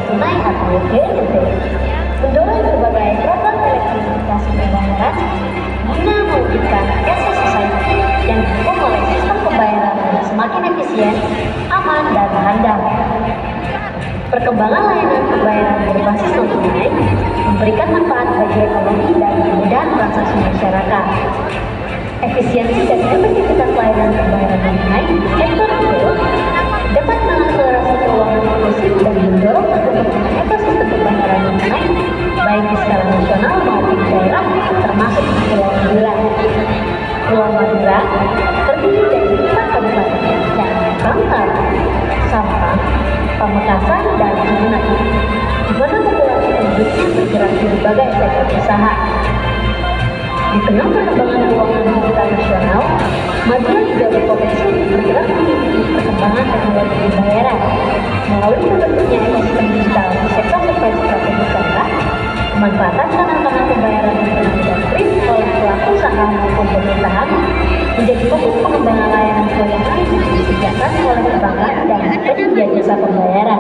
tunai atau GNT, mendorong berbagai program elektrifikasi pembayaran guna mewujudkan cashless society yang didukung oleh sistem pembayaran yang semakin efisien, aman, dan handal. Perkembangan layanan pembayaran berbasis non-tunai memberikan manfaat bagi ekonomi dan kemudahan transaksi masyarakat. Efisiensi dan efektivitas layanan pembayaran non-tunai di sektor retail dapat mengakselerasi keuangan inklusif dan mendorong perkembangan ekosistem pembayaran non-tunai baik di skala nasional maupun di daerah, termasuk di Pulau Madura. Pulau Madura terdiri dari 4 kabupaten, yakni Bangka, Sampang, Pamekasan, dan Sumeneb, di mana populasi penduduknya bergerak di berbagai sektor usaha. Di tengah perkembangan keuangan digital nasional, Madura juga berpotensi untuk bergerak mengikuti perkembangan teknologi pembayaran melalui terbentuknya ekosistem digital di sektor terkait strategis daerah, pemanfaatan kanal-kanal pembayaran dan kris oleh pelaku usaha maupun pemerintahan menjadi fokus pengembangan layanan keuangan yang disediakan oleh perbankan dan penyedia jasa pembayaran.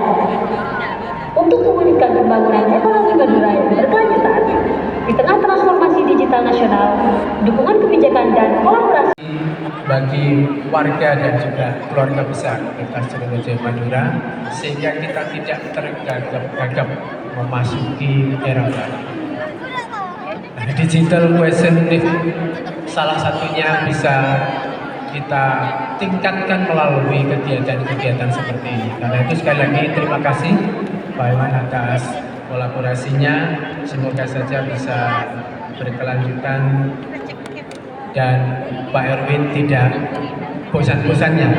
Untuk mewujudkan pembangunan ekonomi Madura yang berkelanjutan di tengah transformasi digital nasional, dukungan kebijakan dan kolaborasi bagi warga dan juga keluarga besar Universitas Sriwijaya Madura, sehingga kita tidak tergagap-gagap memasuki era baru. Digital question salah satunya bisa kita tingkatkan melalui kegiatan-kegiatan seperti ini. Karena itu sekali lagi terima kasih Pak Iwan atas kolaborasinya. Semoga saja bisa berkelanjutan dan Pak Erwin tidak bosan-bosannya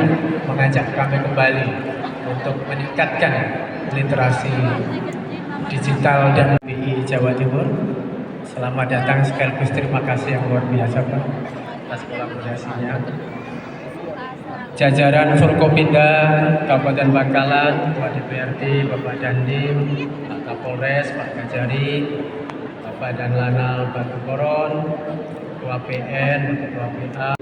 mengajak kami kembali untuk meningkatkan literasi digital dan BI Jawa Timur. Selamat datang sekaligus terima kasih yang luar biasa Pak atas kolaborasinya. Jajaran Forkopimda Kabupaten Bangkalan, Pak DPRD, Bapak Dandim, Pak Kapolres, Pak Kajari, Bapak Danlanal Batu Koron, Ketua PN, Ketua PA.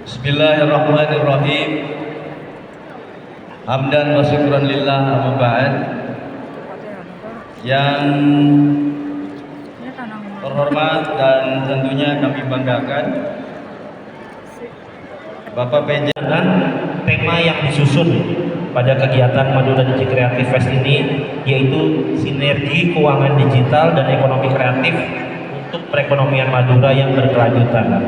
Bismillahirrahmanirrahim. Hamdan wa syukran lillah, amma ba'd. Yang terhormat dan tentunya kami banggakan Bapak PJ dan tema yang disusun pada kegiatan Madura Digi Creative Fest ini yaitu sinergi keuangan digital dan ekonomi kreatif untuk perekonomian Madura yang berkelanjutan.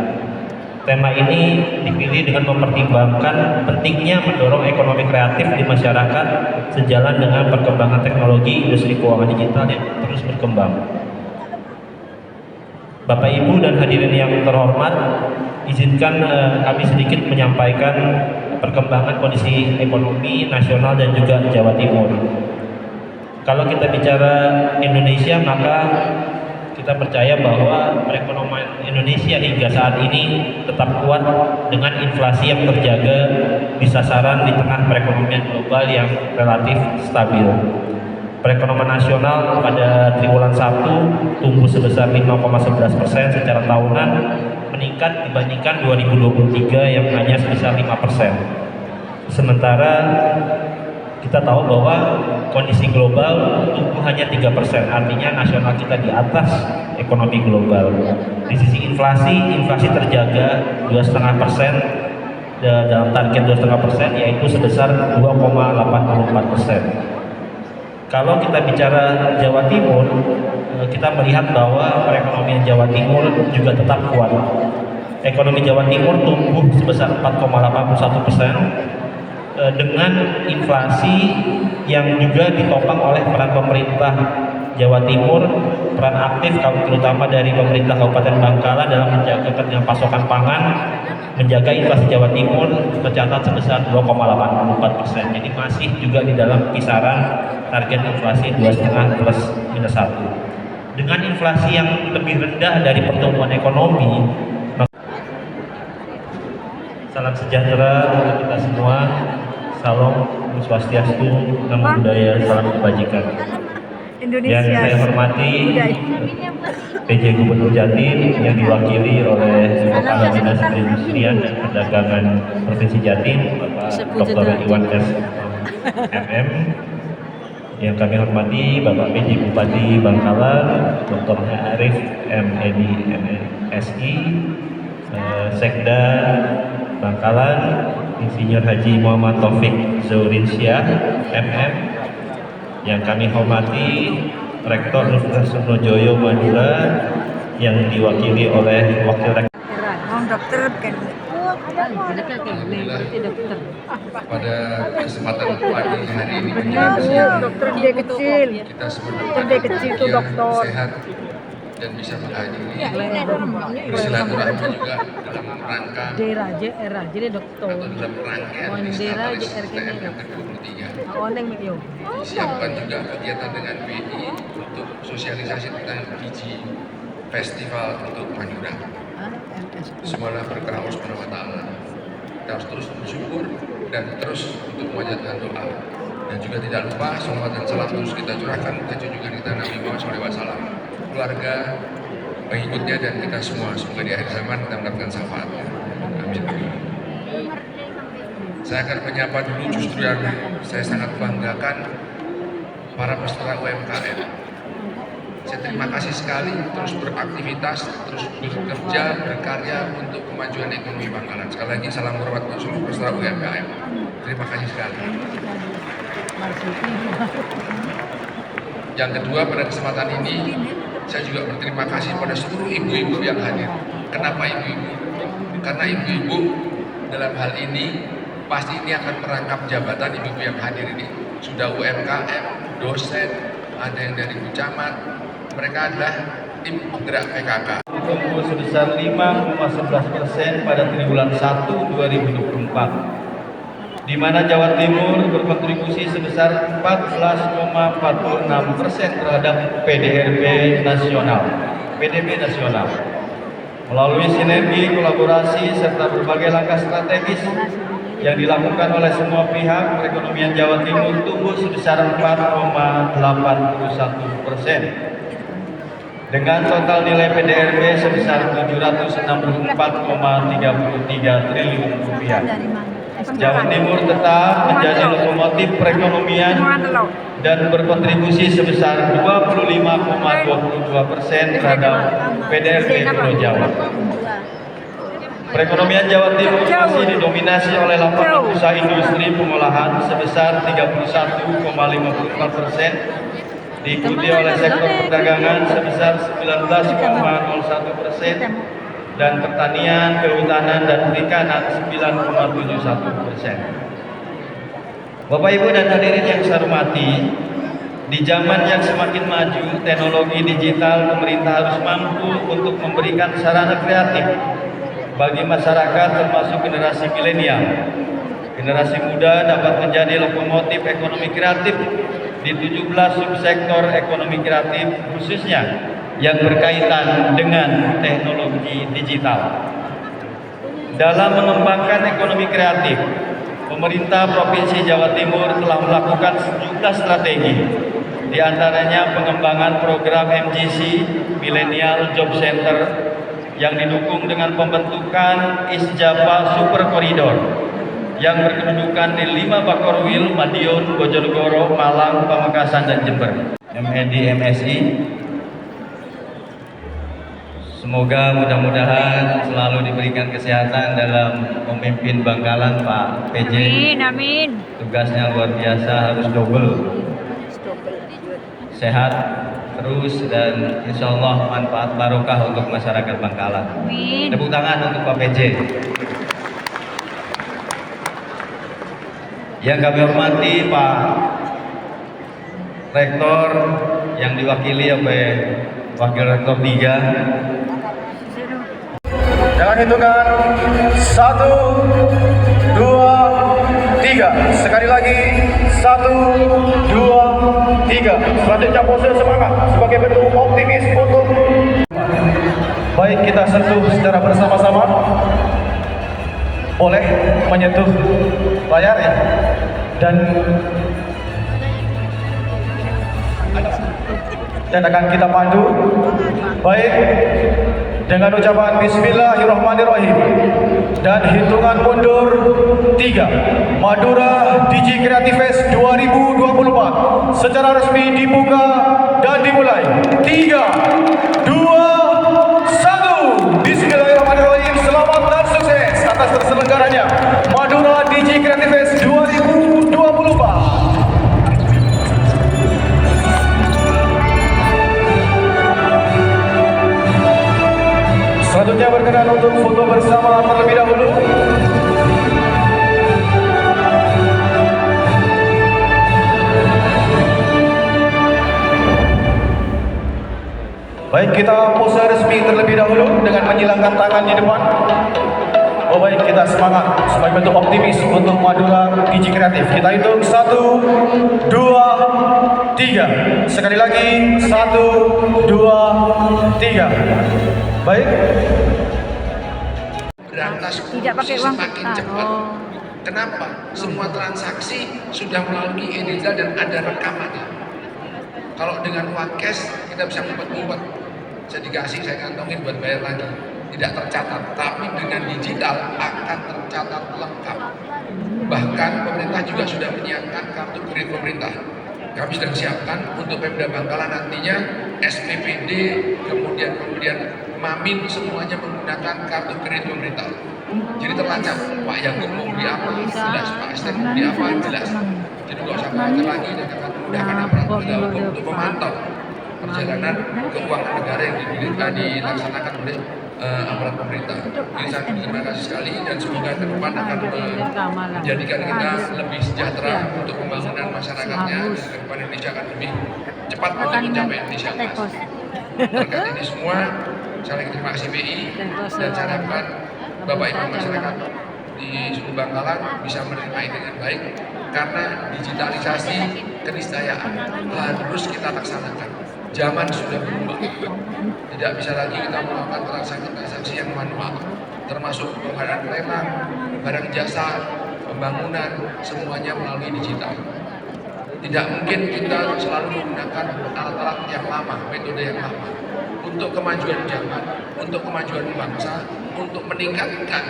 Tema ini dipilih dengan mempertimbangkan pentingnya mendorong ekonomi kreatif di masyarakat sejalan dengan perkembangan teknologi industri keuangan digital yang terus berkembang. Bapak Ibu dan hadirin yang terhormat, izinkan kami sedikit menyampaikan perkembangan kondisi ekonomi nasional dan juga Jawa Timur. Kalau kita bicara Indonesia, maka kita percaya bahwa perekonomian Indonesia hingga saat ini tetap kuat dengan inflasi yang terjaga di sasaran di tengah perekonomian global yang relatif stabil. Perekonomian nasional pada triwulan 1 tumbuh sebesar 5,11% secara tahunan, meningkat dibandingkan 2023 yang hanya sebesar 5%. Sementara kita tahu bahwa kondisi global tumbuh hanya 3%, artinya nasional kita di atas ekonomi global. Di sisi inflasi terjaga 2,5% dalam target 2,5%, yaitu sebesar 2,84%. Kalau kita bicara Jawa Timur, kita melihat bahwa perekonomian Jawa Timur juga tetap kuat. Ekonomi Jawa Timur tumbuh sebesar 4,81%. Dengan inflasi yang juga ditopang oleh peran pemerintah Jawa Timur, peran aktif terutama dari pemerintah Kabupaten Bangkalan dalam menjaga ketersediaan pasokan pangan, menjaga inflasi Jawa Timur tercatat sebesar 2,84%. Jadi masih juga di dalam kisaran target inflasi 2,5 plus minus 1. Dengan inflasi yang lebih rendah dari pertumbuhan ekonomi, salam sejahtera untuk kita semua. Salam Swastiastu, Namo Buddhaya, salam kebajikan. Yang saya hormati PJ Gubernur Jatim yang diwakili oleh Kepala Dinas Perindustrian dan Perdagangan Provinsi Jatim, Bapak Dr. Iwan S. MM. Yang kami hormati Bapak PJ Bupati Bangkalan, Dr. Arif M.Edi MSI, Sekda Bangkalan, Insinyur Haji Muhammad Taufik Zaurinsyah MM. Yang kami hormati Rektor Universitas Trunojoyo Madura yang diwakili oleh Wakil Rektor. Pada kesempatan pagi hari ini menjelang dokter dia kecil. kita semua sehat dan bisa menghadiri bersilaturahmi juga dalam rangka atau dalam rangkaian Istana STM yang ke-23. Disiapkan juga kegiatan dengan BI untuk sosialisasi tentang biji festival untuk Madura. Semoga berkah Allah Subhanahu wa Ta'ala. Kita harus terus bersyukur dan terus untuk memanjatkan doa. Dan juga tidak lupa salawat dan salam terus kita curahkan ke junjungan kita Nabi Muhammad SAW, keluarga, pengikutnya dan kita semua. Semoga di akhir zaman kita mendapatkan syafaatnya. Amin. Saya akan menyapa dulu justru yang saya sangat banggakan, para peserta UMKM. Saya terima kasih sekali terus beraktivitas, terus bekerja, berkarya untuk kemajuan ekonomi Bangkalan. Sekali lagi salam hormat untuk seluruh peserta UMKM. Terima kasih sekali. Yang kedua, pada kesempatan ini saya juga berterima kasih pada seluruh ibu-ibu yang hadir. Kenapa ibu-ibu? Karena ibu-ibu dalam hal ini pasti ini akan merangkap jabatan ibu-ibu yang hadir ini. Sudah UMKM, dosen, ada yang dari camat. Mereka adalah tim penggerak PKK. Tumbuh sebesar 5,11% pada triwulan 1 2024, di mana Jawa Timur berkontribusi sebesar 14,46% terhadap PDRB nasional, PDB nasional. Melalui sinergi, kolaborasi, serta berbagai langkah strategis yang dilakukan oleh semua pihak, perekonomian Jawa Timur tumbuh sebesar 4,81%. Dengan total nilai PDRB sebesar 764,33 triliun rupiah. Jawa Timur tetap menjadi lokomotif perekonomian dan berkontribusi sebesar 25,22% terhadap PDRB Pulau Jawa. Perekonomian Jawa Timur masih didominasi oleh lapangan usaha industri pengolahan sebesar 31,54%, diikuti oleh sektor perdagangan sebesar 19,01% dan pertanian, kehutanan, dan perikanan 9,71%. Bapak Ibu dan hadirin yang saya hormati, di zaman yang semakin maju teknologi digital, pemerintah harus mampu untuk memberikan sarana kreatif bagi masyarakat termasuk generasi milenial. Generasi muda dapat menjadi lokomotif ekonomi kreatif di 17 subsektor ekonomi kreatif khususnya yang berkaitan dengan teknologi digital. Dalam mengembangkan ekonomi kreatif, pemerintah Provinsi Jawa Timur telah melakukan sejumlah strategi, di antaranya pengembangan program MJC Millennial Job Center yang didukung dengan pembentukan Isjapa Super Corridor yang berkedudukan di 5 Bakorwil, Madiun, Bojonegoro, Malang, Pamekasan, dan Jember. MND MSI, semoga mudah-mudahan selalu diberikan kesehatan dalam memimpin Bangkalan, Pak PJ. Amin, amin. Tugasnya luar biasa, harus double. Sehat terus dan insya Allah manfaat barokah untuk masyarakat Bangkalan. Amin. Tepuk tangan untuk Pak PJ. Yang kami hormati Pak Rektor yang diwakili oleh Wakil Rektor 3. Jangan hitungkan 1, 2, 3. Sekali lagi 1, 2, 3. Selanjutnya pose semangat sebagai bentuk optimis untuk baik kita sentuh secara bersama-sama. Boleh menyentuh layar ya. Dan dan akan kita pandu. Baik, dengan ucapan Bismillahirrahmanirrahim dan hitungan mundur 3, Madura Digi Creative Fest 2024 secara resmi dibuka dan dimulai. 3, 2, 1. Bismillahirrahmanirrahim. Selamat dan sukses atas terselenggaranya Madura Digi Creative Fest 2024. Selanjutnya berkenan untuk foto bersama terlebih dahulu. Baik, kita pose resmi terlebih dahulu dengan menyilangkan tangan di depan. Oh baik, kita semangat sebagai bentuk optimis untuk Madura Digi Kreatif. Kita hitung 1, 2, 3. Sekali lagi 1, 2, 3. Baik. Berantas Tidak pakai korupsi uang semakin kertas. cepat. Oh. Kenapa? Semua transaksi sudah melalui e-digital dan ada rekamannya. Kalau dengan uang cash kita bisa ngumpet-ngumpet. Saya dikasih, saya kantongin buat bayar lagi. Tidak tercatat. Tapi dengan digital akan tercatat lengkap. Bahkan pemerintah juga sudah menyiapkan kartu kredit pemerintah. Kami sedang siapkan untuk Pemda Bangkalan nantinya SPPD, kemudian Mamin semuanya menggunakan kartu kredit pemerintah. Jadi terlacak, Pak Yagub mau beli apa, jelas, Pak Esther mau beli apa, jelas. Jadi nggak usah khawatir lagi dan akan memudahkan aparat penegak hukum untuk memantau perjalanan keuangan negara yang dilaksanakan oleh aparat pemerintah. Jadi saya terima kasih sekali dan semoga ke depan akan menjadikan kita lebih sejahtera untuk pembangunan masyarakatnya dan ke depan Indonesia akan lebih cepat untuk mencapai Indonesia emas. Terkait ini semua, saya lagi terima kasih BI dan saya harapkan Bapak Ibu masyarakat di suku Bangkalan bisa menerima ini dengan baik karena digitalisasi keniscayaan harus kita laksanakan. Zaman sudah berubah, tidak bisa lagi kita melakukan transaksi yang manual, termasuk pengadaan lelang, barang jasa, pembangunan, semuanya melalui digital. Tidak mungkin kita selalu menggunakan alat-alat yang lama, metode yang lama. Untuk kemajuan zaman, untuk kemajuan bangsa, untuk meningkatkan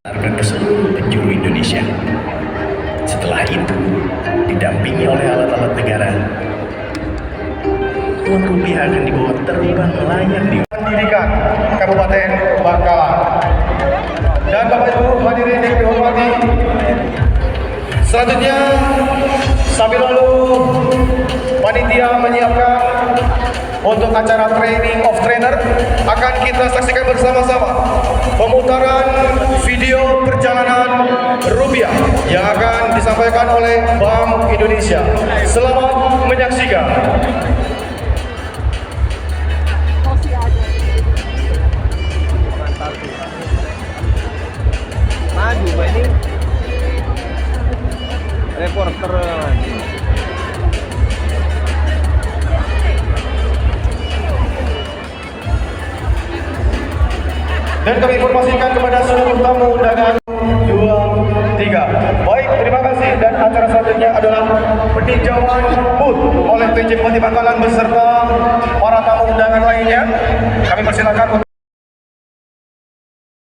ke seluruh penjuru Indonesia. Setelah itu, didampingi oleh alat-alat negara, uang rupiah akan dibawa terbang melayang di Pendidikan Kabupaten Bangkalan. Dan Bapak Ibu hadirin yang dihormati, selanjutnya sambil lalu panitia menyiapkan untuk acara training of trainer akan kita saksikan bersama-sama pemutaran video perjalanan rupiah yang akan disampaikan oleh Bank Indonesia. Selamat menyaksikan. Maju ini reporter. Dan kami informasikan kepada seluruh tamu undangan 2, 3. Baik, terima kasih. Dan acara selanjutnya adalah peninjauan booth oleh PJ Bupati Bangkalan beserta para tamu undangan lainnya. Kami persilakan untuk